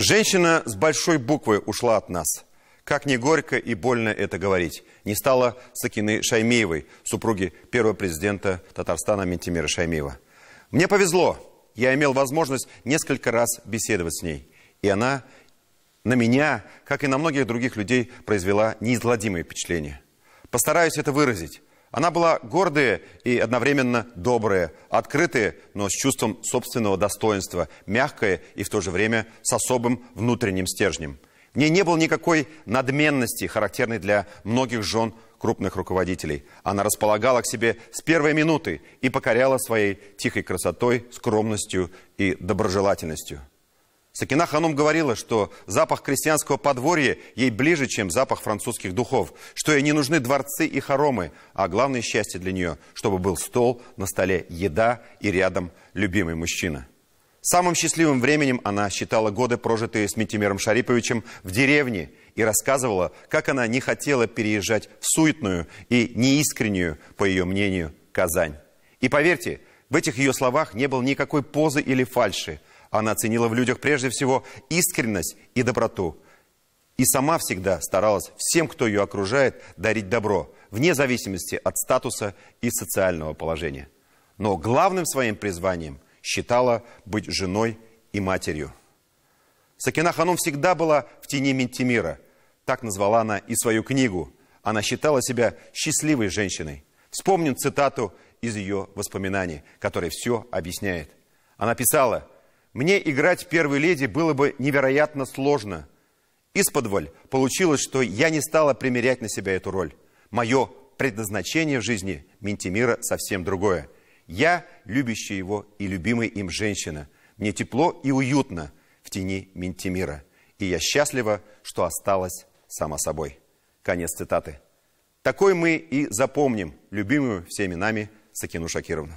Женщина с большой буквы ушла от нас. Как ни горько и больно это говорить. Не стало Сакины Шаймиевой, супруги первого президента Татарстана Минтимира Шаймиева. Мне повезло. Я имел возможность несколько раз беседовать с ней. И она на меня, как и на многих других людей, произвела неизгладимое впечатление. Постараюсь это выразить. Она была гордая и одновременно добрая, открытая, но с чувством собственного достоинства, мягкая и в то же время с особым внутренним стержнем. В ней не было никакой надменности, характерной для многих жен крупных руководителей. Она располагала к себе с первой минуты и покоряла своей тихой красотой, скромностью и доброжелательностью. Сакина Ханум говорила, что запах крестьянского подворья ей ближе, чем запах французских духов, что ей не нужны дворцы и хоромы, а главное счастье для нее, чтобы был стол, на столе еда и рядом любимый мужчина. Самым счастливым временем она считала годы, прожитые с Минтимиром Шариповичем в деревне, и рассказывала, как она не хотела переезжать в суетную и неискреннюю, по ее мнению, Казань. И поверьте, в этих ее словах не было никакой позы или фальши. Она ценила в людях прежде всего искренность и доброту. И сама всегда старалась всем, кто ее окружает, дарить добро, вне зависимости от статуса и социального положения. Но главным своим призванием считала быть женой и матерью. Сакина Ханум всегда была в тени Минтимира. Так назвала она и свою книгу. Она считала себя счастливой женщиной. Вспомним цитату из ее воспоминаний, которая все объясняет. Она писала: «Мне играть первой леди было бы невероятно сложно. Исподволь получилось, что я не стала примерять на себя эту роль. Мое предназначение в жизни Минтимира совсем другое. Я любящая его и любимая им женщина. Мне тепло и уютно в тени Минтимира. И я счастлива, что осталась сама собой». Конец цитаты. Такой мы и запомним любимую всеми нами Сакину Шакировну.